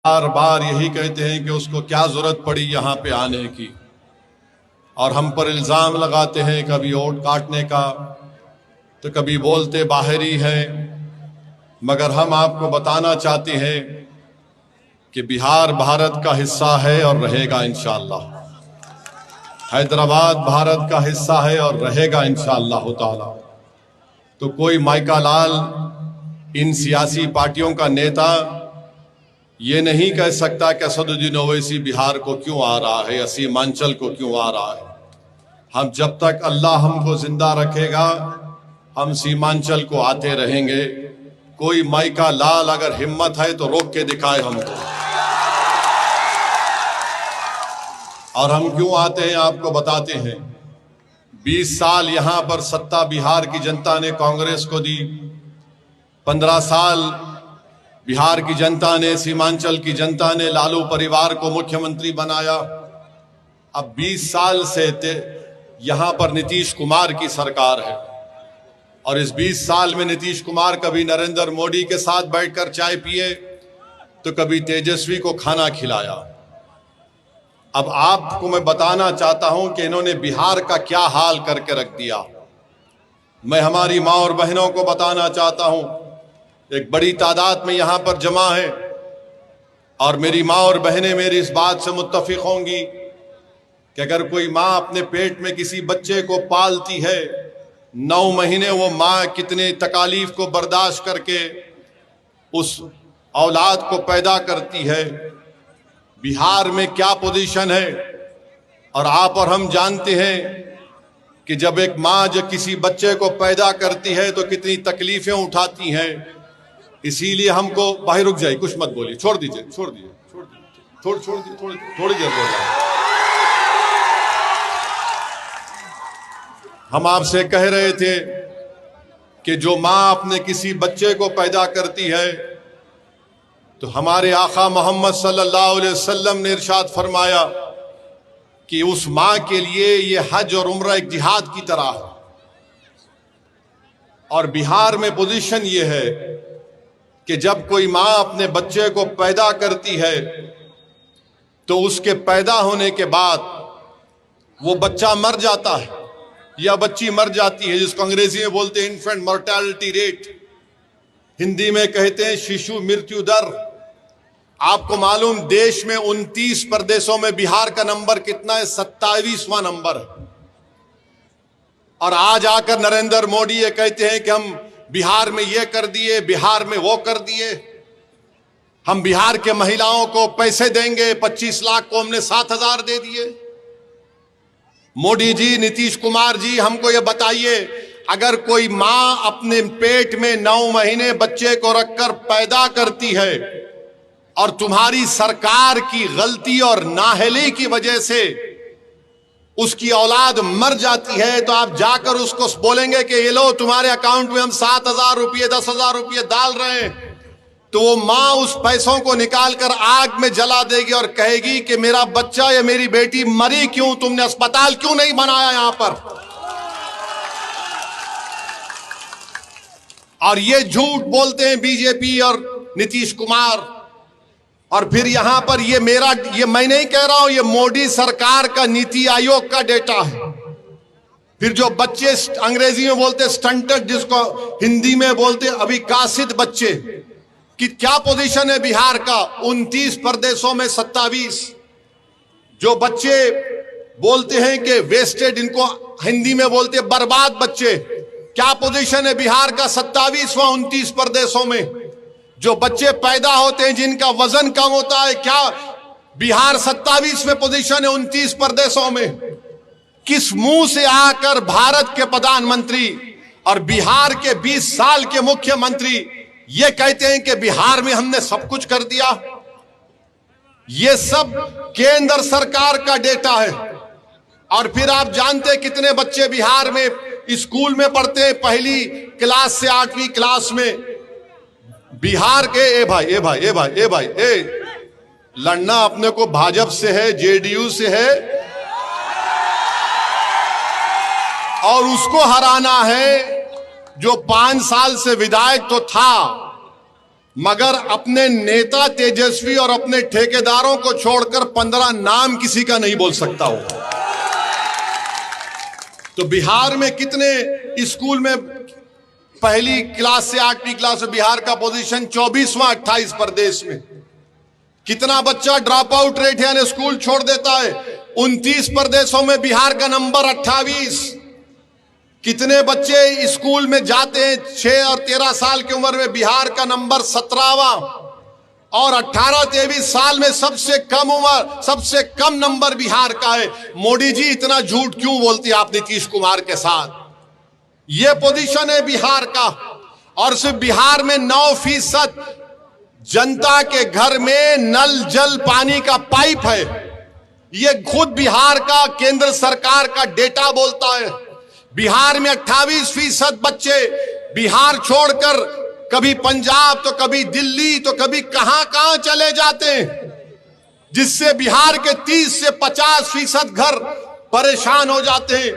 बार बार यही कहते हैं कि उसको क्या जरूरत पड़ी यहाँ पे आने की, और हम पर इल्ज़ाम लगाते हैं कभी वोट काटने का तो कभी बोलते बाहरी है। मगर हम आपको बताना चाहते हैं कि बिहार भारत का हिस्सा है और रहेगा इंशाअल्लाह। हैदराबाद भारत का हिस्सा है और रहेगा इंशाअल्लाह ताला। तो कोई माइका लाल इन सियासी पार्टियों का नेता ये नहीं कह सकता कि असदुद्दीन ओवैसी बिहार को क्यों आ रहा है या सीमांचल को क्यों आ रहा है। हम जब तक अल्लाह हमको जिंदा रखेगा हम सीमांचल को आते रहेंगे। कोई माइका लाल अगर हिम्मत है तो रोक के दिखाए हमको। और हम क्यों आते हैं आपको बताते हैं। 20 साल यहां पर सत्ता बिहार की जनता ने कांग्रेस को दी, 15 साल बिहार की जनता ने, सीमांचल की जनता ने लालू परिवार को मुख्यमंत्री बनाया। अब 20 साल से यहां पर नीतीश कुमार की सरकार है और इस 20 साल में नीतीश कुमार कभी नरेंद्र मोदी के साथ बैठकर चाय पिए तो कभी तेजस्वी को खाना खिलाया। अब आपको मैं बताना चाहता हूं कि इन्होंने बिहार का क्या हाल करके रख दिया। मैं हमारी मां और बहनों को बताना चाहता हूं, एक बड़ी तादाद में यहां पर जमा है और मेरी मां और बहनें मेरी इस बात से मुत्तफिक होंगी कि अगर कोई मां अपने पेट में किसी बच्चे को पालती है, 9 महीने वो मां कितने तकालीफ को बर्दाश्त करके उस औलाद को पैदा करती है। बिहार में क्या पोजीशन है और आप और हम जानते हैं कि जब एक मां जो किसी बच्चे को पैदा करती है तो कितनी तकलीफें उठाती हैं। इसीलिए हमको भाई रुक जाइए, कुछ मत बोलिए, छोड़ दीजिए थोड़ी देर बोल रहा। हम आपसे कह रहे थे कि जो मां अपने किसी बच्चे को पैदा करती है तो हमारे आका मोहम्मद सल्लल्लाहु अलैहि वसल्लम ने इरशाद फरमाया कि उस मां के लिए ये हज और उम्रा एक जिहाद की तरह है। और बिहार में पोजीशन ये है कि जब कोई मां अपने बच्चे को पैदा करती है तो उसके पैदा होने के बाद वो बच्चा मर जाता है या बच्ची मर जाती है, जिसको अंग्रेजी में बोलते हैं इन्फेंट मोर्टेलिटी रेट, हिंदी में कहते हैं शिशु मृत्यु दर। आपको मालूम देश में 29 प्रदेशों में बिहार का नंबर कितना है? 27वां नंबर है। और आज आकर नरेंद्र मोदी ये कहते हैं कि हम बिहार में ये कर दिए, बिहार में वो कर दिए, हम बिहार के महिलाओं को पैसे देंगे, 25 लाख को हमने 7,000 दे दिए। मोदी जी, नीतीश कुमार जी, हमको ये बताइए, अगर कोई मां अपने पेट में 9 महीने बच्चे को रखकर पैदा करती है और तुम्हारी सरकार की गलती और नाअहली की वजह से उसकी औलाद मर जाती है तो आप जाकर उसको बोलेंगे कि ये लो तुम्हारे अकाउंट में हम 7,000 रुपये 10,000 रुपये डाल रहे हैं, तो वो मां उस पैसों को निकालकर आग में जला देगी और कहेगी कि मेरा बच्चा या मेरी बेटी मरी क्यों, तुमने अस्पताल क्यों नहीं बनाया यहां पर। और ये झूठ बोलते हैं बीजेपी और नीतीश कुमार। और फिर यहां पर ये मैं नहीं कह रहा हूं, ये मोदी सरकार का नीति आयोग का डेटा है। फिर जो बच्चे अंग्रेजी में बोलते स्टंटेड, जिसको हिंदी में बोलते अविकसित बच्चे, कि क्या पोजीशन है बिहार का? 29 प्रदेशों में 27। जो बच्चे बोलते हैं कि वेस्टेड, इनको हिंदी में बोलते बर्बाद बच्चे, क्या पोजीशन है बिहार का? 27वां 29 प्रदेशों में। जो बच्चे पैदा होते हैं जिनका वजन कम होता है, क्या बिहार 27वें पोजीशन है 29 प्रदेशों में। किस मुंह से आकर भारत के प्रधानमंत्री और बिहार के 20 साल के मुख्यमंत्री ये कहते हैं कि बिहार में हमने सब कुछ कर दिया? ये सब केंद्र सरकार का डेटा है। और फिर आप जानते हैं कितने बच्चे बिहार में स्कूल में पढ़ते हैं, पहली क्लास से 8वीं क्लास में। बिहार के ए भाई लड़ना अपने को भाजपा से है, जेडीयू से है, और उसको हराना है जो 5 साल से विधायक तो था मगर अपने नेता तेजस्वी और अपने ठेकेदारों को छोड़कर 15 नाम किसी का नहीं बोल सकता हो। तो बिहार में कितने स्कूल में पहली क्लास से 8वीं क्लास में बिहार का पोजीशन 24वां 28 प्रदेश में। कितना बच्चा ड्रॉप आउट रेट है यानी स्कूल छोड़ देता है, 29 प्रदेशों में बिहार का नंबर 28। कितने बच्चे स्कूल में जाते हैं 6 और 13 साल की उम्र में, बिहार का नंबर 17वां। और 18-23 साल में सबसे कम उम्र, सबसे कम नंबर बिहार का है। मोदी जी इतना झूठ क्यों बोलती है आप नीतीश कुमार के साथ? यह पोजीशन है बिहार का। और सिर्फ बिहार में 9% जनता के घर में नल जल पानी का पाइप है। यह खुद बिहार का केंद्र सरकार का डेटा बोलता है। बिहार में 28% बच्चे बिहार छोड़कर कभी पंजाब तो कभी दिल्ली तो कभी कहां कहां चले जाते हैं, जिससे बिहार के 30 से 50% घर परेशान हो जाते हैं।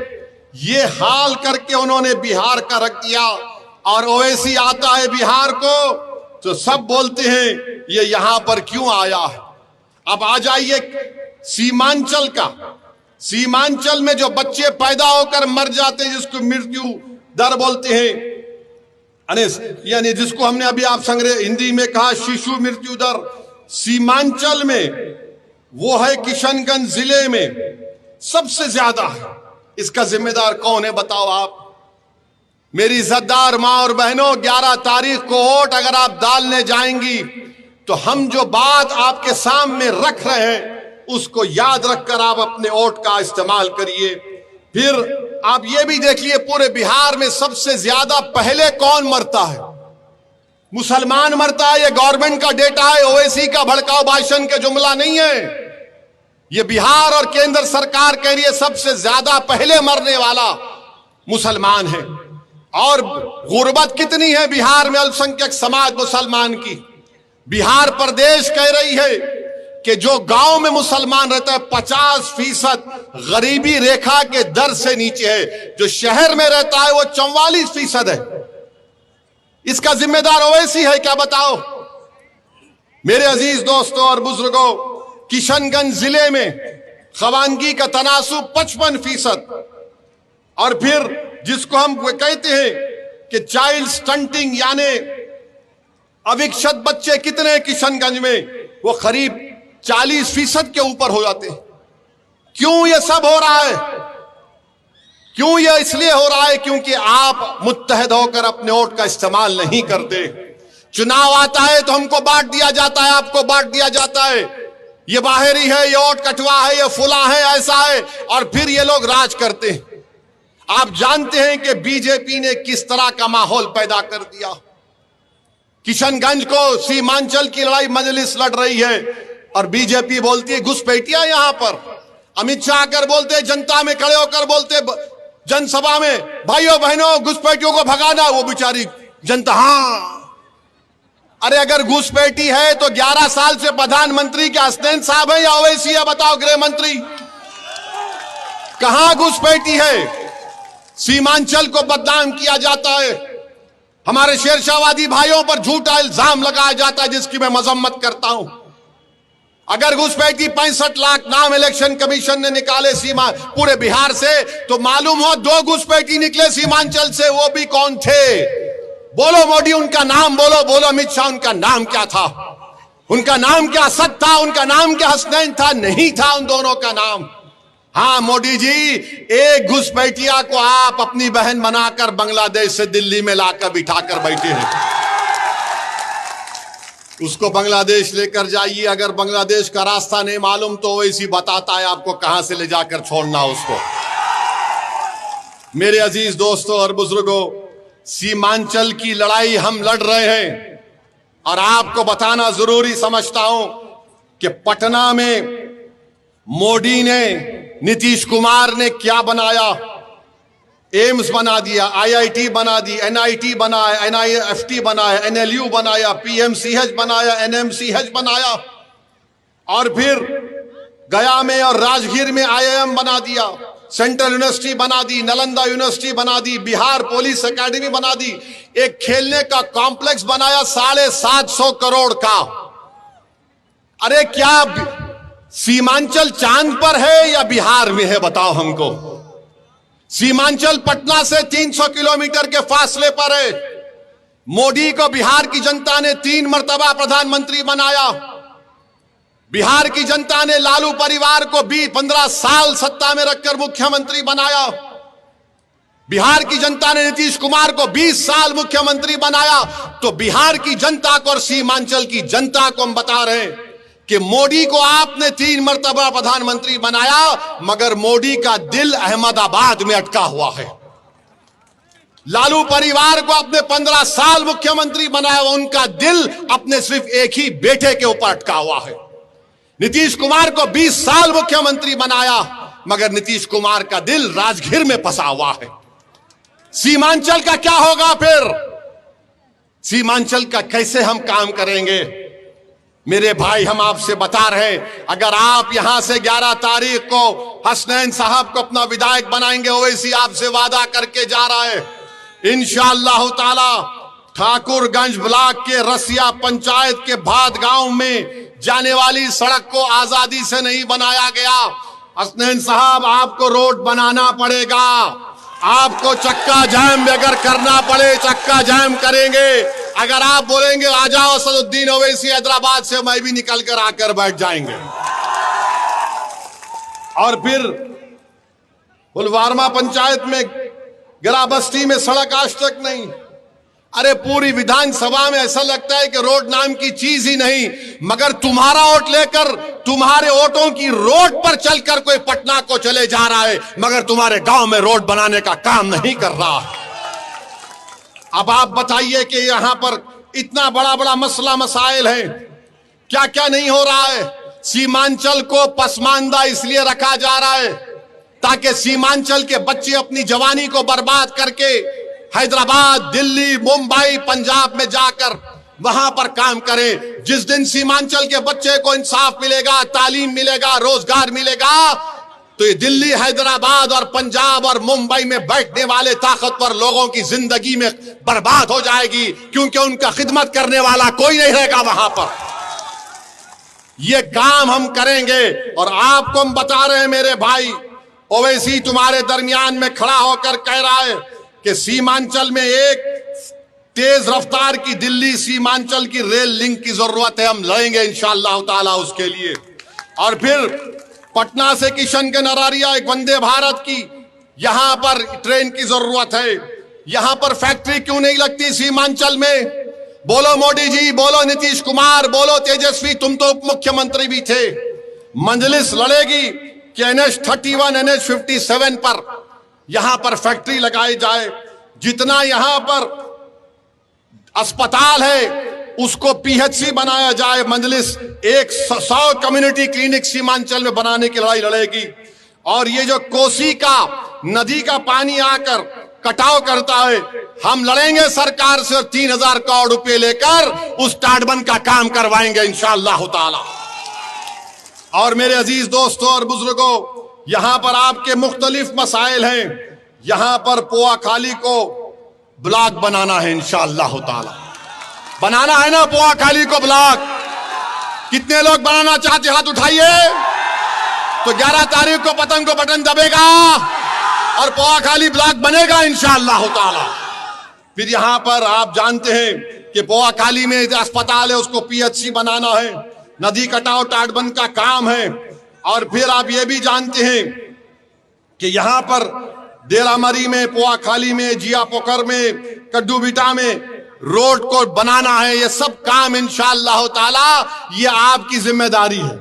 ये हाल करके उन्होंने बिहार का रख दिया। और ओवैसी आता है बिहार को तो सब बोलते हैं ये यहां पर क्यों आया है। अब आ जाइए सीमांचल का। सीमांचल में जो बच्चे पैदा होकर मर जाते हैं, जिसको मृत्यु दर बोलते हैं, यानी जिसको हमने अभी आप संग्रह हिंदी में कहा शिशु मृत्यु दर, सीमांचल में वो है किशनगंज जिले में सबसे ज्यादा है। इसका जिम्मेदार कौन है बताओ आप? मेरी इज्जतदार मां और बहनों, 11 तारीख को वोट अगर आप डालने जाएंगी तो हम जो बात आपके सामने रख रहे हैं उसको याद रखकर आप अपने वोट का इस्तेमाल करिए। फिर आप ये भी देखिए पूरे बिहार में सबसे ज्यादा पहले कौन मरता है? मुसलमान मरता है। ये गवर्नमेंट का डेटा है, ओवैसी का भड़काऊ भाषण के जुमला नहीं है। ये बिहार और केंद्र सरकार कह रही है सबसे ज्यादा पहले मरने वाला मुसलमान है। और गुर्बत कितनी है बिहार में अल्पसंख्यक समाज मुसलमान की। बिहार प्रदेश कह रही है कि जो गांव में मुसलमान रहता है 50% गरीबी रेखा के दर से नीचे है, जो शहर में रहता है वो 44% है। इसका जिम्मेदार ओवैसी है क्या बताओ? मेरे अजीज दोस्तों और बुजुर्गों, किशनगंज जिले में खवानगी का तनासुब 55%। और फिर जिसको हम कहते हैं कि चाइल्ड स्टंटिंग यानी अविकसित बच्चे कितने हैं किशनगंज में, वो करीब 40% के ऊपर हो जाते हैं। क्यों ये सब हो रहा है? क्यों ये इसलिए हो रहा है क्योंकि आप मुत्तहद होकर अपने वोट का इस्तेमाल नहीं करते। चुनाव आता है तो हमको बांट दिया जाता है, आपको बांट दिया जाता है, ये बाहरी है, ये वोट कटवा है, ये फुला है, ऐसा है, और फिर ये लोग राज करते हैं। आप जानते हैं कि बीजेपी ने किस तरह का माहौल पैदा कर दिया। किशनगंज को सीमांचल की लड़ाई मजलिस लड़ रही है और बीजेपी बोलती है घुसपैठिया। यहां पर अमित शाह कर बोलते, जनता में खड़े होकर बोलते जनसभा में, भाइयों बहनों घुसपैठियों को भगाना। वो बेचारी जनता हाँ। अरे अगर घुसपैठी है तो 11 साल से प्रधानमंत्री के हसनैन साहब है या ओवैसी है? बताओ गृह मंत्री, कहां घुसपैठी है? सीमांचल को बदनाम किया जाता है, हमारे शेरशाहवादी भाइयों पर झूठा इल्जाम लगाया जाता है जिसकी मैं मजम्मत करता हूं। अगर घुसपैठी 65 लाख नाम इलेक्शन कमीशन ने निकाले सीमा पूरे बिहार से, तो मालूम हो 2 घुसपैठी निकले सीमांचल से। वो भी कौन थे? बोलो मोदी उनका नाम बोलो, बोलो अमित शाह उनका नाम क्या था? उनका नाम क्या असद था? उनका नाम क्या हसनैन था? नहीं था उन दोनों का नाम। हाँ मोदी जी, एक घुसपैठिया को आप अपनी बहन बनाकर बांग्लादेश से दिल्ली में लाकर बिठाकर बैठे हैं। उसको बांग्लादेश लेकर जाइए, अगर बांग्लादेश का रास्ता नहीं मालूम तो वैसी बताता है आपको कहां से ले जाकर छोड़ना उसको। मेरे अजीज दोस्तों और बुजुर्गों, सीमांचल की लड़ाई हम लड़ रहे हैं और आपको बताना जरूरी समझता हूं कि पटना में मोदी ने, नीतीश कुमार ने क्या बनाया? एम्स बना दिया, आईआईटी बना दी, एनआईटी बनाया, एनआईएफटी बनाया, एनएलयू बनाया, पीएमसीएच बनाया, एनएमसीएच बनाया, और फिर गया में और राजगीर में आईआईएम बना दिया। सेंट्रल यूनिवर्सिटी बना दी, नालंदा यूनिवर्सिटी बना दी, बिहार पुलिस एकेडमी बना दी, एक खेलने का कॉम्प्लेक्स बनाया 750 करोड़ का। अरे क्या सीमांचल चांद पर है या बिहार में है, बताओ हमको। सीमांचल पटना से 300 किलोमीटर के फासले पर है। मोदी को बिहार की जनता ने 3 मर्तबा प्रधानमंत्री बनाया। बिहार की जनता ने लालू परिवार को 15 साल सत्ता में रखकर मुख्यमंत्री बनाया। बिहार की जनता ने नीतीश कुमार को 20 साल मुख्यमंत्री बनाया। तो बिहार की जनता को और सीमांचल की जनता को हम बता रहे हैं कि मोदी को आपने 3 मर्तबा प्रधानमंत्री बनाया, मगर मोदी का दिल अहमदाबाद में अटका हुआ है। लालू परिवार को अपने 15 साल मुख्यमंत्री बनाया, उनका दिल अपने सिर्फ एक ही बेटे के ऊपर अटका हुआ है। नीतीश कुमार को 20 साल मुख्यमंत्री बनाया, मगर नीतीश कुमार का दिल राजगीर में फंसा हुआ है। सीमांचल का क्या होगा फिर? सीमांचल का कैसे हम काम करेंगे? मेरे भाई, हम आपसे बता रहे हैं, अगर आप यहां से 11 तारीख को हसनैन साहब को अपना विधायक बनाएंगे, ओवैसी आपसे वादा करके जा रहा है, इंशाअल्लाह ताला ठाकुरगंज ब्लॉक के रसिया पंचायत के भाद गांव में जाने वाली सड़क को आजादी से नहीं बनाया गया। हसनैन साहब, आपको रोड बनाना पड़ेगा। आपको चक्का जाम अगर करना पड़े, चक्का जाम करेंगे। अगर आप बोलेंगे आ जाओ असदुद्दीन ओवैसी हैदराबाद से, मैं भी निकल कर आकर बैठ जाएंगे। और फिर पुलवामा पंचायत में गिराबस्ती में सड़क आज तक नहीं। अरे पूरी विधानसभा में ऐसा लगता है कि रोड नाम की चीज ही नहीं, मगर तुम्हारा वोट लेकर, तुम्हारे वोटों की रोड पर चलकर कोई पटना को चले जा रहा है, मगर तुम्हारे गांव में रोड बनाने का काम नहीं कर रहा। अब आप बताइए कि यहां पर इतना बड़ा बड़ा मसला मसाइल है, क्या क्या नहीं हो रहा है। सीमांचल को पसमानदा इसलिए रखा जा रहा है ताकि सीमांचल के बच्चे अपनी जवानी को बर्बाद करके हैदराबाद, दिल्ली, मुंबई, पंजाब में जाकर वहां पर काम करें। जिस दिन सीमांचल के बच्चे को इंसाफ मिलेगा, तालीम मिलेगा, रोजगार मिलेगा, तो ये दिल्ली, हैदराबाद और पंजाब और मुंबई में बैठने वाले ताकतवर लोगों की जिंदगी में बर्बाद हो जाएगी, क्योंकि उनका खिदमत करने वाला कोई नहीं रहेगा वहां पर। ये काम हम करेंगे। और आपको हम बता रहे हैं मेरे भाई, ओवैसी तुम्हारे दरमियान में खड़ा होकर कह रहा है कि सीमांचल में एक तेज रफ्तार की दिल्ली सीमांचल की रेल लिंक की जरूरत है। हम लड़ेंगे इंशाअल्लाह ताला उसके लिए। और फिर पटना से किशनगंज अरारिया एक वंदे भारत की यहां पर ट्रेन की जरूरत है। यहां पर फैक्ट्री क्यों नहीं लगती सीमांचल में? बोलो मोदी जी, बोलो नीतीश कुमार, बोलो तेजस्वी, तुम तो उप मुख्यमंत्री भी थे। मजलिस लड़ेगी कि NH-31, NH-57 पर यहां पर फैक्ट्री लगाई जाए। जितना यहां पर अस्पताल है उसको PHC बनाया जाए। मजलिस 100 कम्युनिटी क्लिनिक सीमांचल में बनाने की लड़ाई लड़ेगी। और ये जो कोसी का नदी का पानी आकर कटाव करता है, हम लड़ेंगे सरकार से और 3000 करोड़ रुपए लेकर उस टाटबंद का काम करवाएंगे इंशाअल्लाह ताला। और मेरे अजीज दोस्तों और बुजुर्गों, यहां पर आपके मुख्तलिफ मसाइल हैं। यहां पर पोआखाली को ब्लॉक बनाना है इंशाअल्लाह ताला। बनाना है ना पोआखाली को ब्लॉक? कितने लोग बनाना चाहते, हाथ उठाइए। तो 11 तारीख को पतंग को बटन दबेगा और पोआखाली ब्लॉक बनेगा इंशाअल्लाह ताला। फिर यहां पर आप जानते हैं कि पोआखाली में अस्पताल है, उसको PHC बनाना है। नदी कटाव टाटबंद का काम है। और फिर आप ये भी जानते हैं कि यहां पर देरामरी में, पोआखाली में, जिया पोखर में, कड्डू बिटा में रोड को बनाना है। ये सब काम इंशाअल्लाह ताला ये आपकी जिम्मेदारी है।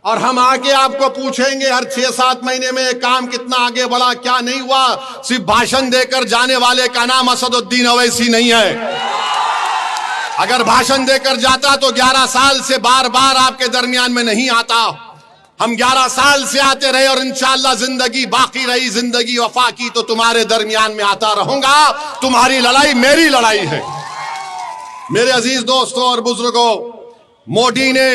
और हम आके आपको पूछेंगे हर 6-7 महीने में काम कितना आगे बढ़ा, क्या नहीं हुआ। सिर्फ भाषण देकर जाने वाले का नाम असदुद्दीन ओवैसी नहीं है। अगर भाषण देकर जाता तो 11 साल से बार बार आपके दरमियान में नहीं आता। हम 11 साल से आते रहे और इंशाअल्लाह जिंदगी बाकी रही, जिंदगी वफा की, तो तुम्हारे दरमियान में आता रहूंगा। तुम्हारी लड़ाई मेरी लड़ाई है। मेरे अजीज दोस्तों और बुजुर्गों, मोदी ने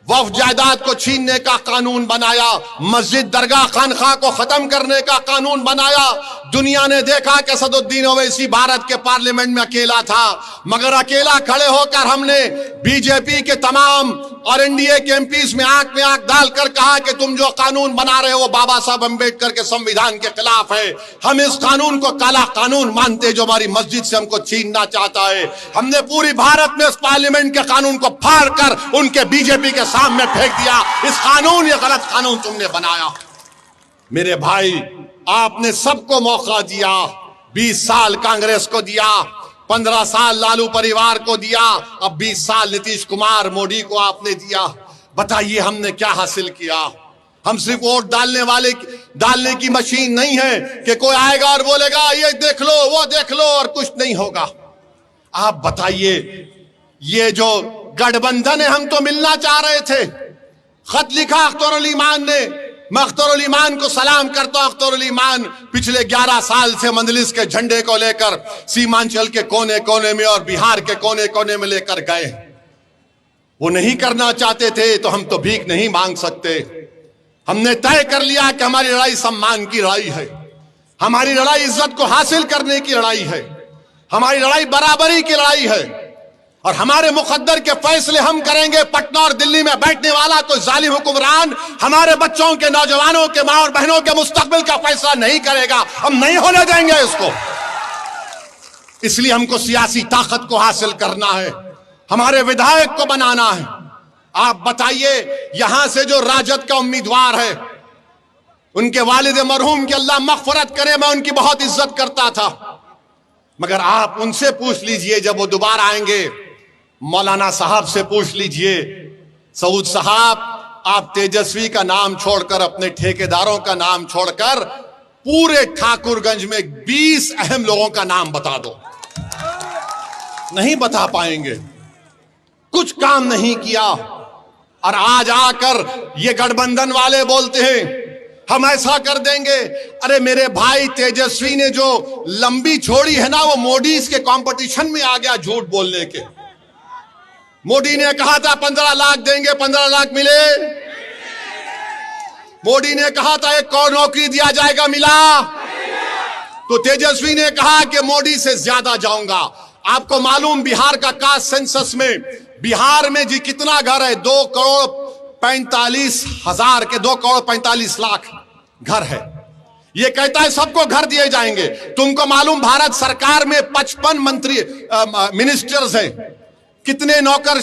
वक्फ जायदाद को छीनने का कानून बनाया, मस्जिद दरगाह खानखा को खत्म करने का कानून बनाया। दुनिया ने देखा कि असदुद्दीन ओवैसी भारत के पार्लियामेंट में अकेला था, मगर अकेला खड़े होकर हमने बीजेपी के तमाम और एनडीए के एमपीज में आंख डालकर कहा कि तुम जो कानून बना रहे हो वो बाबा साहब अंबेडकर के संविधान के खिलाफ है। हम इस कानून को काला कानून मानते जो हमारी मस्जिद से हमको छीनना चाहता है। हमने पूरी भारत में इस पार्लियामेंट के कानून को फाड़ कर उनके बीजेपी के सामने फेंक दिया। इस कानून, ये गलत कानून तुमने बनाया। मेरे भाई, आपने सबको मौका दिया, 20 साल कांग्रेस को दिया, 15 साल लालू परिवार को दिया, अब 20 साल नीतीश कुमार मोदी को आपने दिया। बताइए हमने क्या हासिल किया? हम सिर्फ वोट डालने की मशीन नहीं है कि कोई आएगा और बोलेगा ये देख लो वो देख लो और कुछ नहीं होगा। आप बताइए, ये जो गठबंधन है, हम तो मिलना चाह रहे थे। खत लिखा अख्तरुल ईमान ने, मैं अख्तरुल ईमान को सलाम करता हूं। अख्तरुल ईमान पिछले 11 साल से मंजलिस के झंडे को लेकर सीमांचल के कोने कोने में और बिहार के कोने कोने में लेकर गए। वो नहीं करना चाहते थे तो हम तो भीख नहीं मांग सकते। हमने तय कर लिया कि हमारी लड़ाई सम्मान की लड़ाई है, हमारी लड़ाई इज्जत को हासिल करने की लड़ाई है, हमारी लड़ाई बराबरी की लड़ाई है और हमारे मुकद्दर के फैसले हम करेंगे। पटना और दिल्ली में बैठने वाला कोई जालिम हुक्मरान हमारे बच्चों के, नौजवानों के, मां और बहनों के मुस्तकबिल का फैसला नहीं करेगा। हम नहीं होने देंगे इसको। इसलिए हमको सियासी ताकत को हासिल करना है, हमारे विधायक को बनाना है। आप बताइए, यहां से जो राजद का उम्मीदवार है, उनके वालिद मरहूम की अल्लाह मग़फ़िरत करे, मैं उनकी बहुत इज्जत करता था, मगर आप उनसे पूछ लीजिए जब वो दोबारा आएंगे, मौलाना साहब से पूछ लीजिए, सऊद साहब आप तेजस्वी का नाम छोड़कर, अपने ठेकेदारों का नाम छोड़कर पूरे ठाकुरगंज में 20 अहम लोगों का नाम बता दो। नहीं बता पाएंगे, कुछ काम नहीं किया। और आज आकर ये गठबंधन वाले बोलते हैं हम ऐसा कर देंगे। अरे मेरे भाई, तेजस्वी ने जो लंबी छोड़ी है ना, वो मोदी के कंपटीशन में आ गया झूठ बोलने के। मोदी ने कहा था 15 लाख देंगे, 15 लाख मिले। मोदी ने कहा था 1 करोड़ नौकरी दिया जाएगा, मिला। तो तेजस्वी ने कहा कि मोदी से ज्यादा जाऊंगा। आपको मालूम, बिहार का कास्ट सेंसस में बिहार में जी कितना घर है? 2,45,000 के 2,45,00,000 घर है। ये कहता है सबको घर दिए जाएंगे। तुमको मालूम, भारत सरकार में 55 मंत्री मिनिस्टर्स हैं। कितने नौकर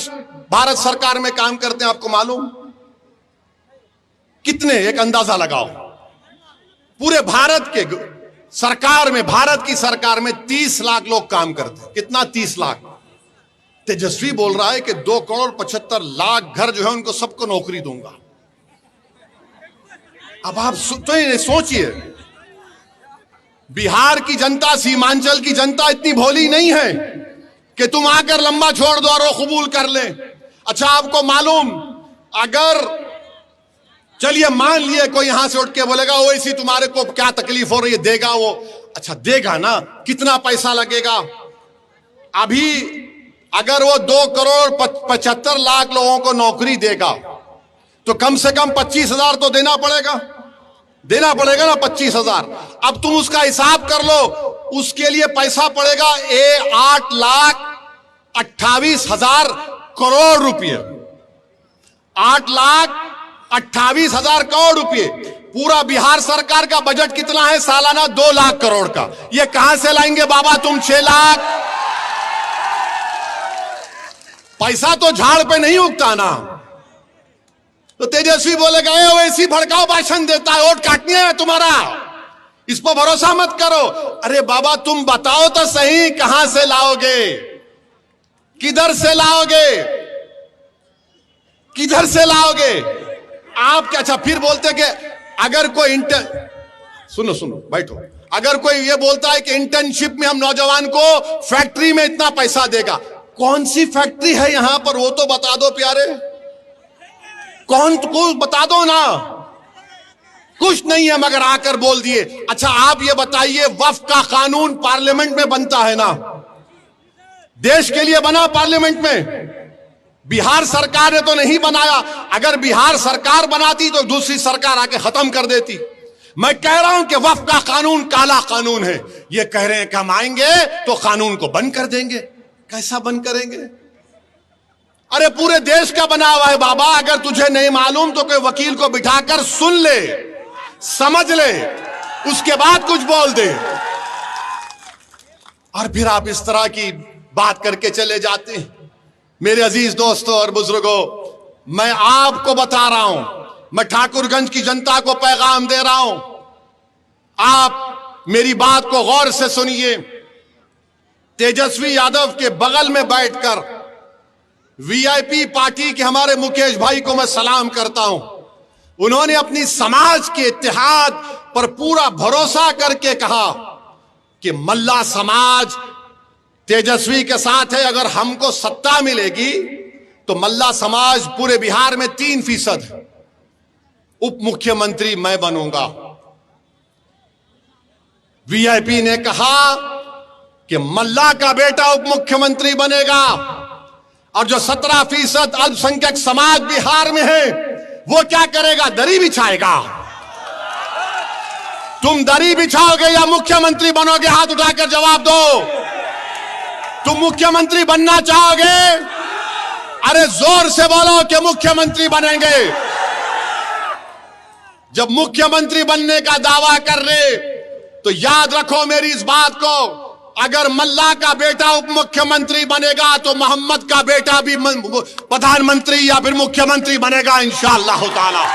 भारत सरकार में काम करते हैं आपको मालूम? कितने? एक अंदाजा लगाओ। पूरे भारत के सरकार में, भारत की सरकार में 30 लाख लोग काम करते हैं। कितना? 30 लाख। तेजस्वी बोल रहा है कि 2,75,00,000 घर जो है उनको सबको नौकरी दूंगा। अब आप तो सोचिए, बिहार की जनता, सीमांचल की जनता इतनी भोली नहीं है कि तुम आकर लंबा छोड़ दो और वो कबूल कर ले। अच्छा, आपको मालूम, अगर चलिए मान लिए कोई यहां से उठ के बोलेगा ओवैसी तुम्हारे को क्या तकलीफ हो रही है, देगा वो? अच्छा देगा ना, कितना पैसा लगेगा? अभी अगर वो 2,75,00,000 लोगों को नौकरी देगा तो कम से कम 25,000 तो देना पड़ेगा ना, 25,000। अब तुम उसका हिसाब कर लो, उसके लिए पैसा पड़ेगा 8,28,000 करोड़ रुपये। 8,28,000 करोड़ रुपये। पूरा बिहार सरकार का बजट कितना है सालाना? 2 लाख करोड़ का। ये कहां से लाएंगे बाबा तुम 6 लाख? पैसा तो झाड़ पे नहीं उगता ना। तो तेजस्वी बोलेगा वैसी भड़काऊ भाषण देता है, वोट काटनी है तुम्हारा, इस पर भरोसा मत करो। अरे बाबा तुम बताओ तो सही, कहां से लाओगे? किधर से लाओगे? किधर से लाओगे आप? क्या? अच्छा फिर बोलते कि अगर कोई सुनो बैठो, अगर कोई ये बोलता है कि इंटर्नशिप में हम नौजवान को फैक्ट्री में इतना पैसा देगा, कौन सी फैक्ट्री है यहां पर? वो तो बता दो प्यारे, कौन को बता दो ना। कुछ नहीं है मगर आकर बोल दिए। अच्छा आप ये बताइए, वक्फ का कानून पार्लियामेंट में बनता है ना, देश के लिए बना पार्लियामेंट में, बिहार सरकार ने तो नहीं बनाया, अगर बिहार सरकार बनाती तो दूसरी सरकार आके खत्म कर देती। मैं कह रहा हूं कि वक्फ का कानून काला कानून है, ये कह रहे हैं कि हम आएंगे तो कानून को बंद कर देंगे। कैसा बंद करेंगे? अरे पूरे देश का बना हुआ है बाबा, अगर तुझे नहीं मालूम तो कोई वकील को बिठाकर सुन ले, समझ ले, उसके बाद कुछ बोल दे। और फिर आप इस तरह की बात करके चले जाते हैं। मेरे अजीज दोस्तों और बुजुर्गों, मैं आपको बता रहा हूं, मैं ठाकुरगंज की जनता को पैगाम दे रहा हूं, आप मेरी बात को गौर से सुनिए। तेजस्वी यादव के बगल में बैठकर वीआईपी पार्टी के हमारे मुकेश भाई को मैं सलाम करता हूं। उन्होंने अपनी समाज के इत्तेहाद पर पूरा भरोसा करके कहा कि मल्ला समाज तेजस्वी के साथ है, अगर हमको सत्ता मिलेगी तो मल्ला समाज पूरे बिहार में 3% है, उप मुख्यमंत्री मैं बनूंगा। वीआईपी ने कहा कि मल्ला का बेटा उप मुख्यमंत्री बनेगा और जो 17% अल्पसंख्यक समाज बिहार में है वो क्या करेगा? दरी बिछाएगा। तुम दरी बिछाओगे या मुख्यमंत्री बनोगे? हाथ उठाकर जवाब दो। तुम मुख्यमंत्री बनना चाहोगे? अरे जोर से बोलो कि मुख्यमंत्री बनेंगे। जब मुख्यमंत्री बनने का दावा कर रहे तो याद रखो मेरी इस बात को, अगर मल्ला का बेटा उप मुख्यमंत्री बनेगा तो मोहम्मद का बेटा भी प्रधानमंत्री या फिर मुख्यमंत्री बनेगा इंशाअल्लाह ताला।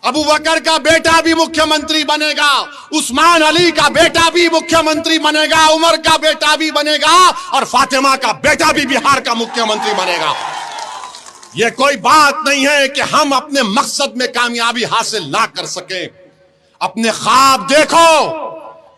अबू बकर का बेटा भी मुख्यमंत्री बनेगा, उस्मान अली का बेटा भी मुख्यमंत्री बनेगा, उमर का बेटा भी बनेगा और फातिमा का बेटा भी बिहार का मुख्यमंत्री बनेगा। यह कोई बात नहीं है कि हम अपने मकसद में कामयाबी हासिल ना कर सकें। अपने ख्वाब देखो,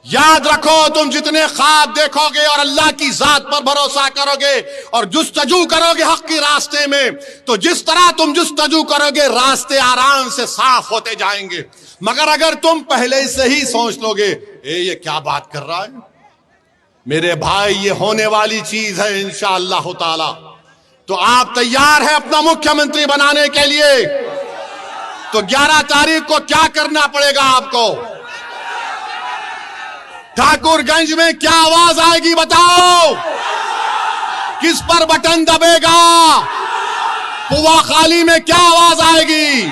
याद रखो, तुम जितने ख्वाब देखोगे और अल्लाह की जात पर भरोसा करोगे और जुस्तजू करोगे हक के रास्ते में, तो जिस तरह तुम जुस्तजू करोगे रास्ते आराम से साफ होते जाएंगे। मगर अगर तुम पहले से ही सोच लोगे ये क्या बात कर रहा है, मेरे भाई ये होने वाली चीज है इंशाअल्लाह ताला। तो आप तैयार हैं अपना मुख्यमंत्री बनाने के लिए? तो 11 तारीख को क्या करना पड़ेगा आपको? ठाकुरगंज में क्या आवाज आएगी बताओ? किस पर बटन दबेगा? पुवाखाली में क्या आवाज आएगी?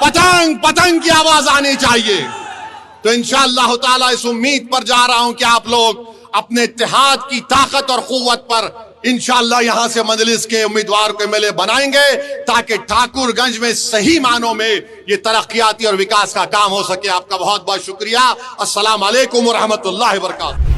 पतंग पतंग की आवाज आनी चाहिए। तो इंशाअल्लाह ताला इस उम्मीद पर जा रहा हूं कि आप लोग अपने इत्तेहाद की ताकत और कुव्वत पर इंशाअल्लाह यहां से मजलिस के उम्मीदवार को एमएलए बनाएंगे, ताकि ठाकुरगंज में सही मानों में ये तरक्कियाती और विकास का काम हो सके। आपका बहुत बहुत शुक्रिया। अस्सलाम वालेकुम व रहमतुल्लाहि व बरकातहू।